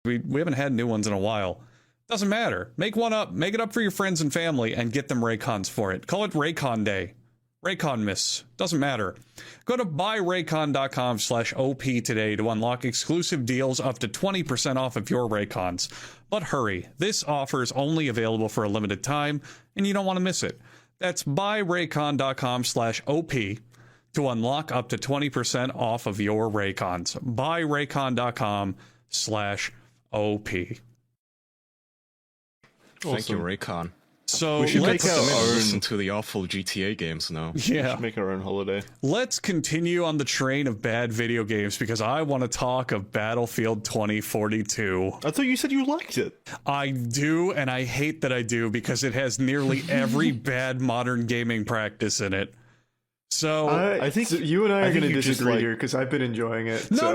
We haven't had new ones in a while. Doesn't matter. Make one up. Make it up for your friends and family and get them Raycons for it. Call it Raycon Day. Raycon Miss. Doesn't matter. Go to buyraycon.com/OP today to unlock exclusive deals up to 20% off of your Raycons. But hurry. This offer is only available for a limited time and you don't want to miss it. That's buyraycon.com/OP to unlock up to 20% off of your Raycons. Buyraycon.com/OP. Thank you, Raycon. So we should let's listen to the awful GTA games now. Yeah, we should make our own holiday. Let's continue on the train of bad video games because I want to talk of Battlefield 2042. I thought you said you liked it. I do, and I hate that I do because it has nearly every bad modern gaming practice in it. So I think you and I are going to disagree here because I've been enjoying it. No.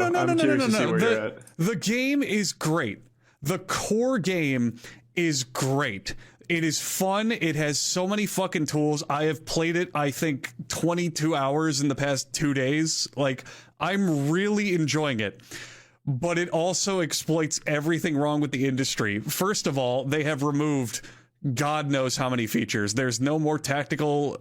The game is great. The core game is great. It is fun. It has so many fucking tools. I have played it, I think, 22 hours in the past 2 days. Like, I'm really enjoying it. But it also exploits everything wrong with the industry. First of all, they have removed God knows how many features. There's no more tactical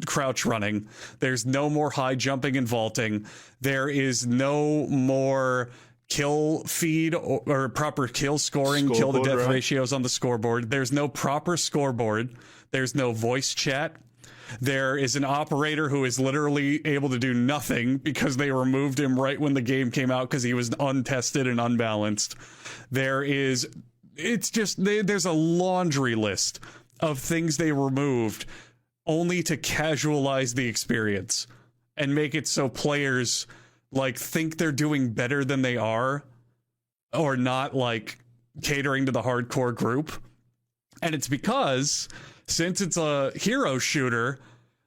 crouch running. There's no more high jumping and vaulting. There is no more kill feed or proper kill scoring, kill to death ratios on the scoreboard. There's no proper scoreboard. There's no voice chat. There is an operator who is literally able to do nothing because they removed him right when the game came out because he was untested and unbalanced. There's a laundry list of things they removed only to casualize the experience and make it so players like think they're doing better than they are or not like catering to the hardcore group. And it's because since it's a hero shooter,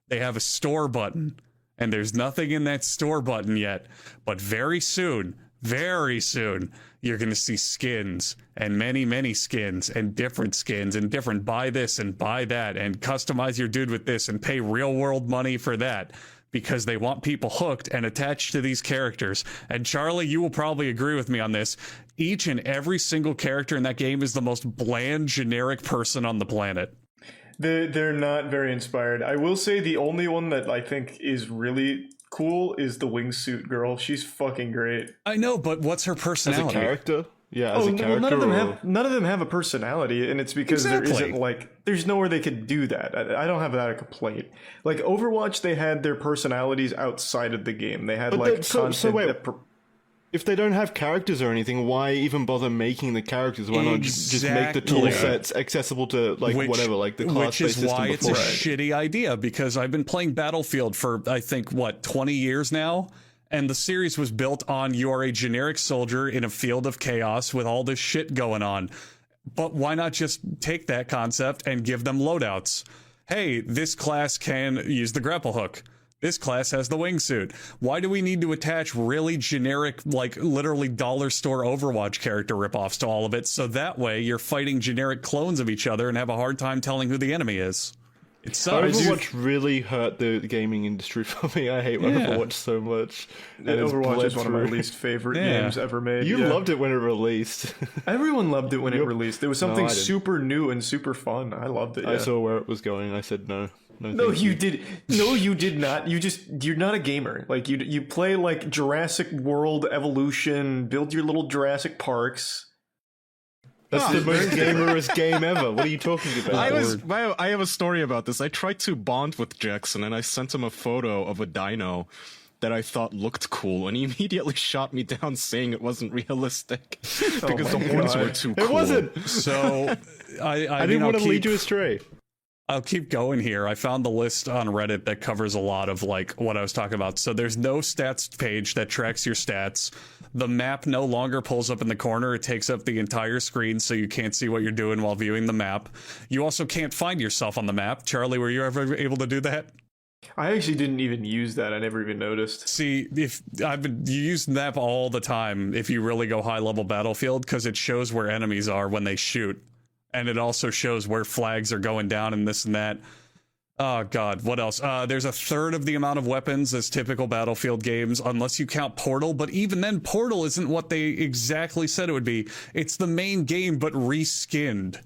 they have a store button and there's nothing in that store button yet. But very soon, you're going to see skins and many skins and different buy this and buy that and customize your dude with this and pay real world money for that. Because they want people hooked and attached to these characters. And Charlie, you will probably agree with me on this. Each and every single character in that game is the most bland, generic person on the planet. They're not very inspired. I will say the only one that I think is really cool is the wingsuit girl. She's fucking great. I know, but what's her personality? As a character? Yeah, as a character. Well, none of them have a personality, and it's because there isn't there's nowhere they could do that. I don't have that a complaint. Like Overwatch, they had their personalities outside of the game. They had if they don't have characters or anything, why even bother making the characters? Why not just make the tool sets accessible to the class-based system? Which is why it's a shitty idea, because I've been playing Battlefield for I think 20 years now. And the series was built on you are a generic soldier in a field of chaos with all this shit going on. But why not just take that concept and give them loadouts? Hey, this class can use the grapple hook. This class has the wingsuit. Why do we need to attach really generic, like literally dollar store Overwatch character ripoffs to all of it? So that way you're fighting generic clones of each other and have a hard time telling who the enemy is. It sucks. Overwatch really hurt the gaming industry for me. I hate Overwatch so much. And Overwatch is one of my least favorite games ever made. You loved it when it released. Everyone loved it when it released. It was something super new and super fun. I loved it. I saw where it was going. I said no. No, you did. No, you did not. You're not a gamer. Like you play like Jurassic World Evolution, build your little Jurassic Parks. That's the most gamerist game ever. What are you talking about? I have a story about this. I tried to bond with Jackson, and I sent him a photo of a dino that I thought looked cool, and he immediately shot me down saying it wasn't realistic because the horns were too cool. It wasn't. So I didn't want to lead you astray. I'll keep going here. I found the list on Reddit that covers a lot of like what I was talking about. So there's no stats page that tracks your stats. The map no longer pulls up in the corner. It takes up the entire screen, so you can't see what you're doing while viewing the map. You also can't find yourself on the map. Charlie, were you ever able to do that? I actually didn't even use that. I never even noticed. See, you use the map all the time if you really go high level Battlefield, because it shows where enemies are when they shoot. And it also shows where flags are going down and this and that. Oh god, what else? There's a third of the amount of weapons as typical Battlefield games, unless you count Portal, but even then, Portal isn't what they exactly said it would be. It's the main game, but reskinned.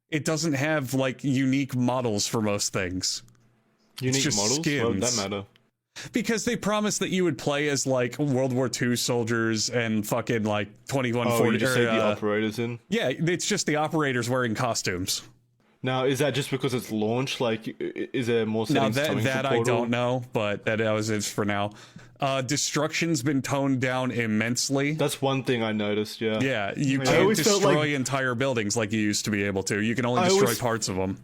It doesn't have, like, unique models for most things. Unique models? Skins. Why would that matter? Because they promised that you would play as, like, World War II soldiers and fucking, like, 2140. Oh, you just say the operators in? Yeah, it's just the operators wearing costumes. Now, is that just because it's launched? Like, is there more settings coming that to Portal? I don't know, but that was it for now. Destruction's been toned down immensely. That's one thing I noticed, yeah. Yeah, you can't destroy entire buildings like you used to be able to. You can only destroy parts of them.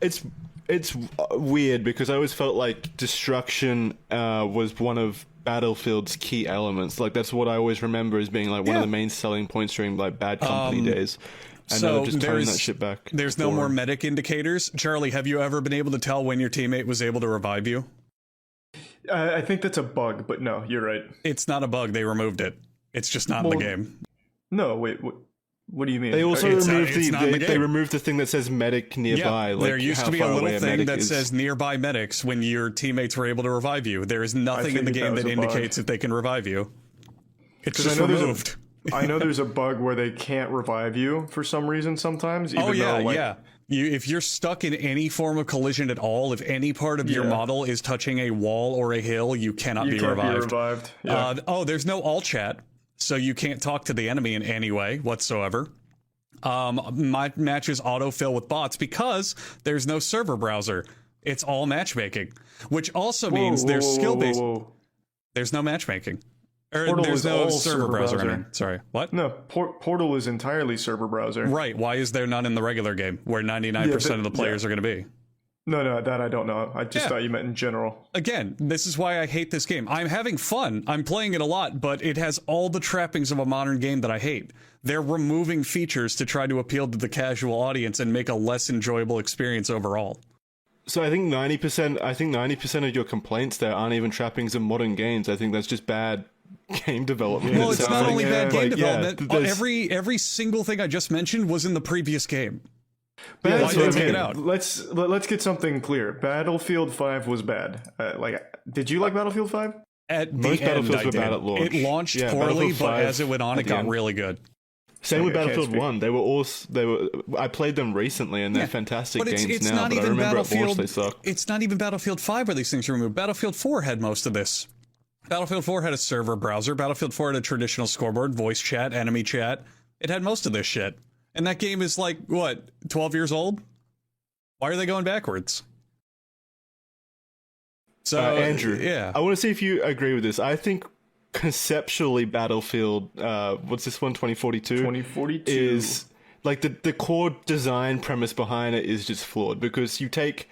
It's weird because I always felt like destruction was one of Battlefield's key elements. Like, that's what I always remember as being, like, one of the main selling points during, like, Bad Company days. And so just turning that shit back. There's no more medic indicators. Charlie, have you ever been able to tell when your teammate was able to revive you? I think that's a bug, but no, you're right. It's not a bug. They removed it. It's just not in the game. No, wait. What do you mean? They also removed they removed the thing that says medic nearby. Yeah, like, there used to be a little thing that says nearby medics when your teammates were able to revive you. There is nothing in the game that indicates if they can revive you. It's just removed. I know there's a bug where they can't revive you for some reason sometimes. If you're stuck in any form of collision at all, if any part of your model is touching a wall or a hill, you cannot be revived. Yeah. There's no all chat, so you can't talk to the enemy in any way whatsoever. My matches autofill with bots because there's no server browser. It's all matchmaking, which also means there's skill-based. There's no matchmaking. There's no server browser. I mean, sorry, what? No, Portal is entirely server browser. Right. Why is there none in the regular game where 99% of the players are going to be? No, that I don't know. I just thought you meant in general. Again, this is why I hate this game. I'm having fun. I'm playing it a lot, but it has all the trappings of a modern game that I hate. They're removing features to try to appeal to the casual audience and make a less enjoyable experience overall. So I think 90% of your complaints there aren't even trappings of modern games. I think that's just bad game development. Well, it's not only bad game development. Every single thing I just mentioned was in the previous game. Why did they take it out? Let's get something clear. Battlefield 5 was bad. Did you like Battlefield 5? Most Battlefields were bad at launch. It launched poorly, but as it went on, it got really good. Same with Battlefield 1. I played them recently, and they're fantastic games now. But I remember at launch they sucked. It's not even Battlefield 5 where these things are removed. Battlefield 4 had most of this. Battlefield 4 had a server browser. Battlefield 4 had a traditional scoreboard, voice chat, enemy chat. It had most of this shit. And that game is like, what, 12 years old? Why are they going backwards? So, Andrew, I want to see if you agree with this. I think conceptually Battlefield, what's this one, 2042? 2042. Is, like, the core design premise behind it is just flawed, because you take...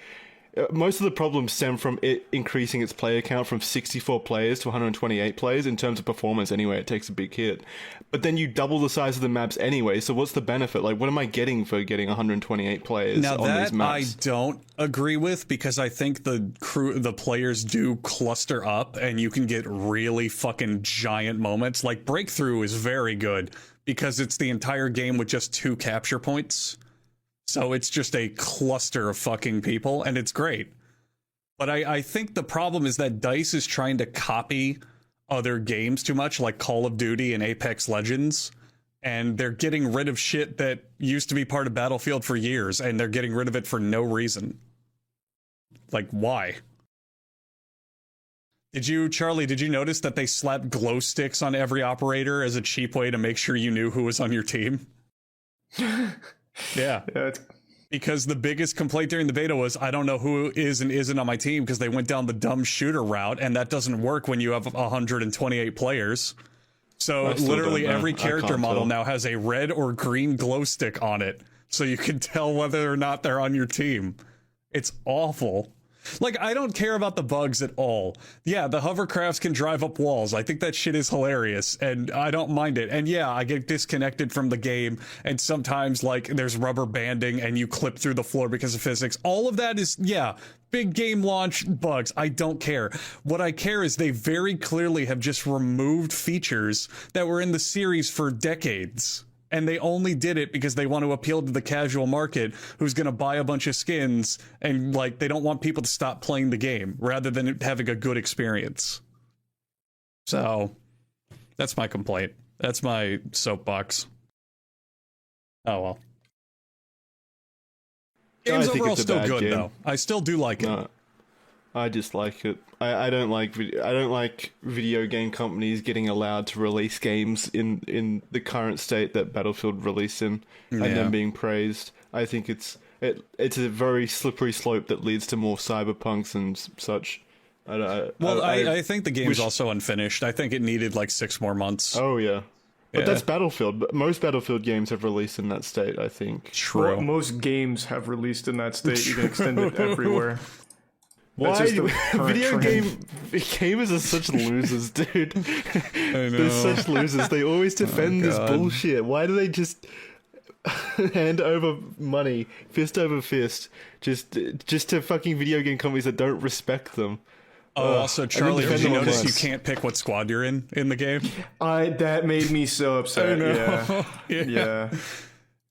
most of the problems stem from it increasing its player count from 64 players to 128 players. In terms of performance anyway, it takes a big hit. But then you double the size of the maps anyway, so what's the benefit? Like, what am I getting for getting 128 players on these maps? Now that I don't agree with, because I think the players do cluster up and you can get really fucking giant moments. Like, Breakthrough is very good because it's the entire game with just 2 capture points. So it's just a cluster of fucking people, and it's great. But I think the problem is that DICE is trying to copy other games too much, like Call of Duty and Apex Legends, and they're getting rid of shit that used to be part of Battlefield for years, and they're getting rid of it for no reason. Like, why? Charlie, did you notice that they slapped glow sticks on every operator as a cheap way to make sure you knew who was on your team? Yeah. Because the biggest complaint during the beta was, I don't know who is and isn't on my team, because they went down the dumb shooter route, and that doesn't work when you have 128 players. So literally every character model now has a red or green glow stick on it, so you can tell whether or not they're on your team. It's awful. Like, I don't care about the bugs at all. Yeah, the hovercrafts can drive up walls. I think that shit is hilarious, and I don't mind it. And yeah, I get disconnected from the game, and sometimes, like, there's rubber banding and you clip through the floor because of physics. All of that is, yeah, big game launch bugs. I don't care. What I care is they very clearly have just removed features that were in the series for decades. And they only did it because they want to appeal to the casual market who's going to buy a bunch of skins, and like they don't want people to stop playing the game rather than having a good experience. So that's my complaint. That's my soapbox. Oh well. Game's overall still good though. I still do like it. I dislike it. I don't like video game companies getting allowed to release games in the current state that Battlefield released in, and them being praised. I think it's a very slippery slope that leads to more cyberpunks and such. I think the game's also unfinished. I think it needed like 6 more months. Oh yeah. But that's Battlefield. But most Battlefield games have released in that state, I think. True. Well, most games have released in that state. You can extend it everywhere. Why? Video gamers are such losers, dude. I know. They're such losers. They always defend this bullshit. Why do they just hand over money, fist over fist, just to fucking video game companies that don't respect them? Oh, also, Charlie, did you notice you can't pick what squad you're in the game? That made me so upset. I know. Yeah.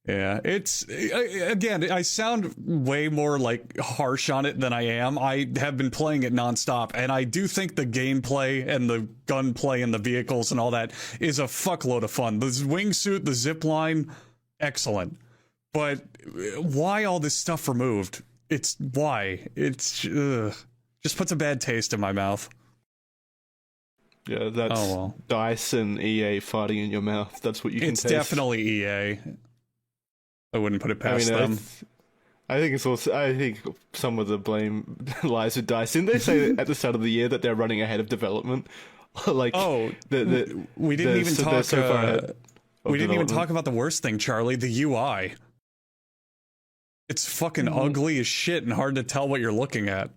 Yeah, it's again, I sound way more like harsh on it than I am. I have been playing it nonstop, and I do think the gameplay and the gunplay and the vehicles and all that is a fuckload of fun. The wingsuit, the zipline, excellent. But why all this stuff removed? It's just puts a bad taste in my mouth. Yeah, that's DICE and EA farting in your mouth. That's what you can taste. It's definitely EA. I wouldn't put it past them. I think it's also. I think some of the blame lies with DICE. Didn't they say at the start of the year that they're running ahead of development? Like, we didn't even talk. So far ahead we didn't even talk about the worst thing, Charlie. The UI. It's fucking ugly as shit and hard to tell what you're looking at.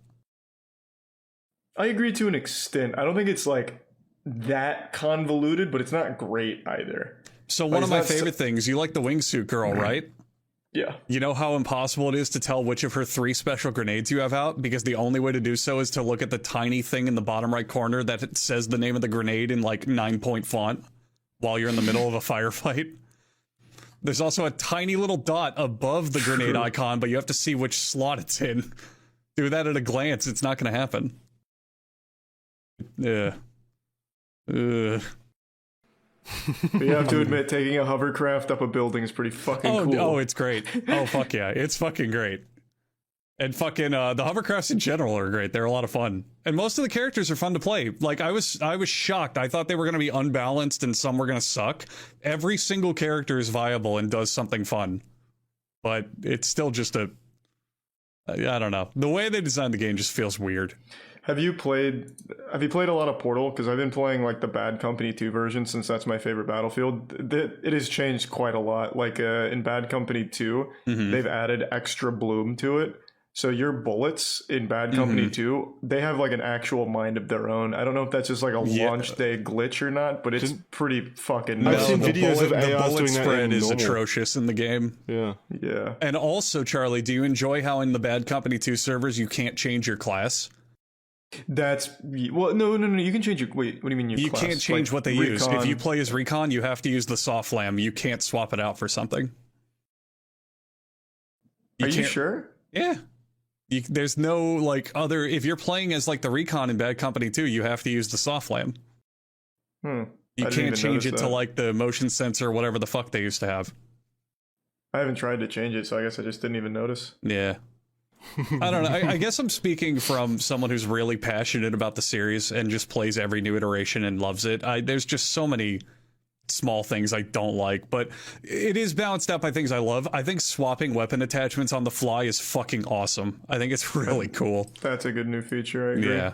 I agree to an extent. I don't think it's like that convoluted, but it's not great either. So one of my favorite things, you like the wingsuit girl, right? Yeah. You know how impossible it is to tell which of her 3 special grenades you have out? Because the only way to do so is to look at the tiny thing in the bottom right corner that says the name of the grenade in like 9-point font while you're in the middle of a firefight. There's also a tiny little dot above the grenade icon, but you have to see which slot it's in. Do that at a glance, it's not going to happen. Yeah. But you have to admit, taking a hovercraft up a building is pretty fucking cool. Oh, it's great. Oh, fuck yeah. It's fucking great. And fucking, the hovercrafts in general are great. They're a lot of fun. And most of the characters are fun to play. Like, I was shocked. I thought they were going to be unbalanced and some were going to suck. Every single character is viable and does something fun. But it's still just I don't know. The way they designed the game just feels weird. Have you played a lot of Portal? Because I've been playing like the Bad Company 2 version since that's my favorite Battlefield. It has changed quite a lot. Like in Bad Company 2, they've added extra bloom to it. So your bullets in Bad Company 2, they have like an actual mind of their own. I don't know if that's just like a launch day glitch or not, but it's pretty fucking I've seen videos of the AIs bullet doing that spread is normal. atrocious in the game. Yeah. And also, Charlie, do you enjoy how in the Bad Company 2 servers you can't change your class? That's no. You can change your. Wait, what do you mean you class? Can't change like, what they recon. use. If you play as recon, you have to use the soft lamb. You can't swap it out for something. Are you sure? Yeah. There's no like other. If you're playing as like the recon in Bad Company 2, you have to use the soft lamb. You can't change it to like the motion sensor or whatever the fuck they used to have. I haven't tried to change it, so I guess I just didn't even notice. Yeah. I don't know. I guess I'm speaking from someone who's really passionate about the series and just plays every new iteration and loves it. There's just so many small things I don't like, but it is balanced out by things I love. I think swapping weapon attachments on the fly is fucking awesome. I think it's really cool. That's a good new feature. I agree. Yeah.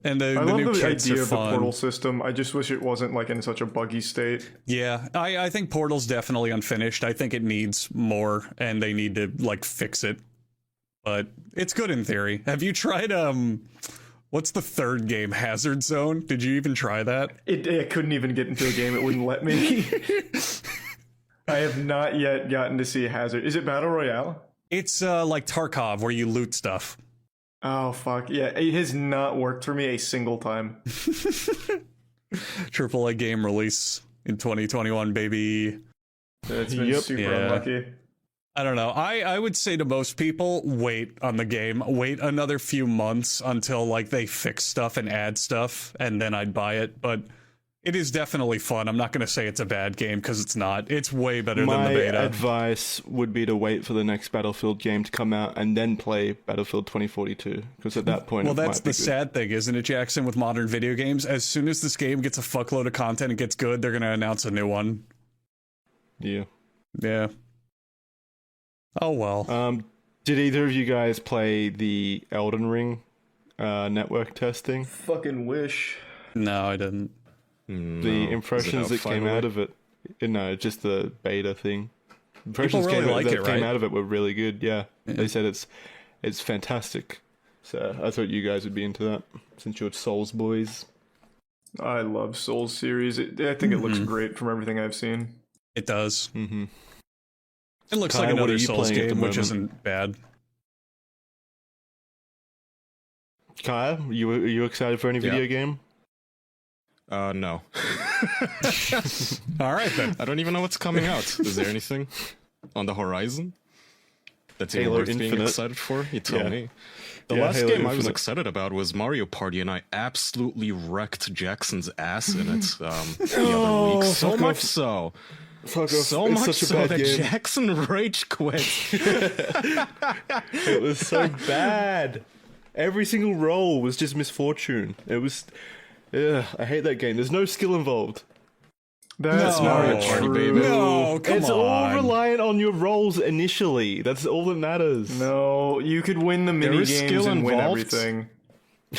And the love new the kits idea are of the fun. Portal system. I just wish it wasn't like in such a buggy state. Yeah, I think Portal's definitely unfinished. I think it needs more, and they need to like fix it. But it's good in theory. Have you tried what's the third game, Hazard Zone? Did you even try that? I couldn't even get into a game. It wouldn't let me. I have not yet gotten to see Hazard. Is it Battle Royale? It's like Tarkov, where you loot stuff. Oh, fuck. Yeah, it has not worked for me a single time. AAA game release in 2021, baby. It's been super Yeah. unlucky. I don't know. I would say to most people, wait on the game. Wait another few months until like they fix stuff and add stuff, and then I'd buy it. But it is definitely fun. I'm not going to say it's a bad game because it's not. It's way better than the beta. My advice would be to wait for the next Battlefield game to come out and then play Battlefield 2042, because at that point, Well, that's the sad thing, isn't it, Jackson, with modern video games? As soon as this game gets a fuckload of content and gets good, they're going to announce a new one. Yeah. Yeah. Oh, well. Did either of you guys play the Elden Ring network testing? Fucking wish. No, I didn't. The impressions that came out of it. No, just the beta thing. Impressions really like it, came right? out of it were really good. Yeah. They said it's fantastic. So I thought you guys would be into that, since you're Souls boys. I love Souls series. I think it looks great from everything I've seen. It does. Mm-hmm. It looks Kyle, like what another are you Souls playing at the game, which moment? isn't bad. Kyle, are you excited for any video game? No. All right, then. I don't even know what's coming out. Is there anything on the horizon that's even Halo worth being Infinite. excited for? You tell Yeah. me. The Yeah, last Halo game I was Infinite. excited about was Mario Party, and I absolutely wrecked Jackson's ass in it the other week. So fuck much off. so. Fuck off. So It's much such a so bad that game. Jackson rage quit. It was so bad. Every single roll was just misfortune. It was. Ugh, I hate that game. There's no skill involved. That's No. not Party, true. baby. No, come It's on. all reliant on your rolls initially. That's all that matters. No, you could win the mini is games skill and win involved. everything.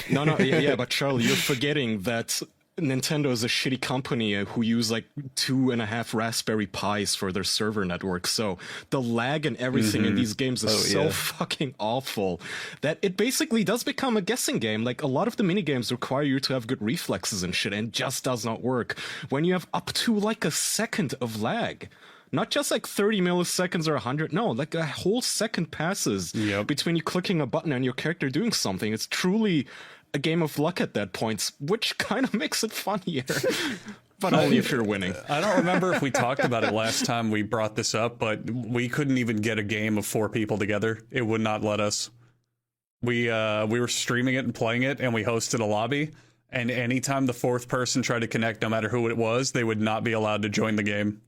No, yeah, but Charlie, you're forgetting that Nintendo is a shitty company who use like 2.5 Raspberry Pis for their server network. So the lag and everything in these games is so yeah. fucking awful that it basically does become a guessing game. Like a lot of the mini games require you to have good reflexes and shit, and it just does not work when you have up to like a second of lag. Not just like 30 milliseconds or 100. No, like a whole second passes between you clicking a button and your character doing something. It's truly a game of luck at that point, which kind of makes it funnier. But only if you're winning. I don't remember if we talked about it last time we brought this up, but we couldn't even get a game of 4 people together. It would not let us. We were streaming it and playing it, and we hosted a lobby. And anytime the 4th person tried to connect, no matter who it was, they would not be allowed to join the game.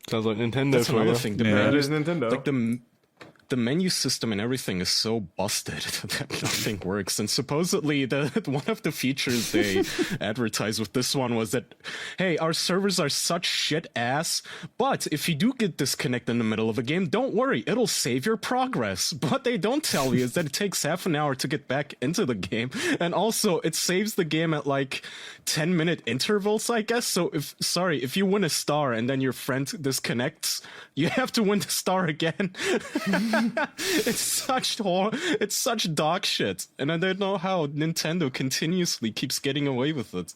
Sounds like Nintendo That's for another you. thing. That is Nintendo. Like the menu system and everything is so busted that nothing works. And supposedly one of the features they advertised with this one was that, hey, our servers are such shit ass, but if you do get disconnected in the middle of a game, don't worry, it'll save your progress. But they don't tell you is that it takes half an hour to get back into the game. And also it saves the game at like 10-minute intervals, I guess. So if you win a star and then your friend disconnects, you have to win the star again. It's such dog shit, and I don't know how Nintendo continuously keeps getting away with it.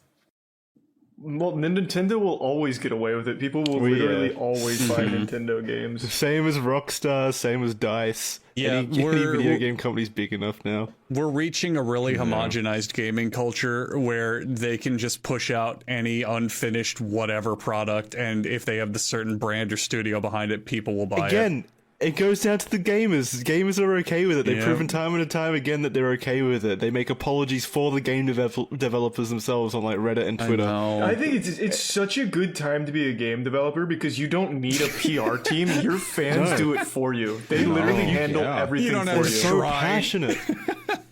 Well, Nintendo will always get away with it. People will literally always buy Nintendo games. Same as Rockstar, same as DICE. Yeah, any video game company's big enough now. We're reaching a really homogenized gaming culture where they can just push out any unfinished whatever product, and if they have the certain brand or studio behind it, people will buy it. Again, it goes down to the gamers. Gamers are okay with it. They've Yeah. proven time and time again that they're okay with it. They make apologies for the game developers themselves on like Reddit and Twitter. I think it's such a good time to be a game developer because you don't need a PR team. Your fans do it for you. They literally handle everything You don't for have you. to So Right. passionate.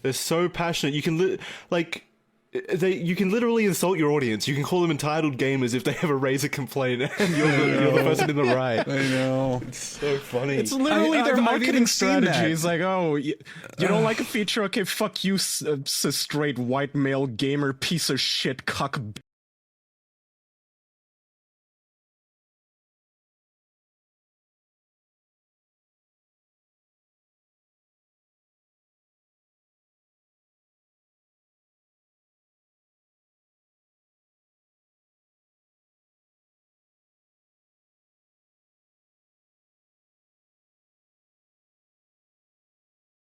They're so passionate. You can you can literally insult your audience. You can call them entitled gamers if they ever raise a complaint, and you're the person in the right. I know. It's so funny. It's literally their I've marketing even seen strategy. that. It's like, oh, you don't like a feature? Okay, fuck you, straight white male gamer piece of shit cuck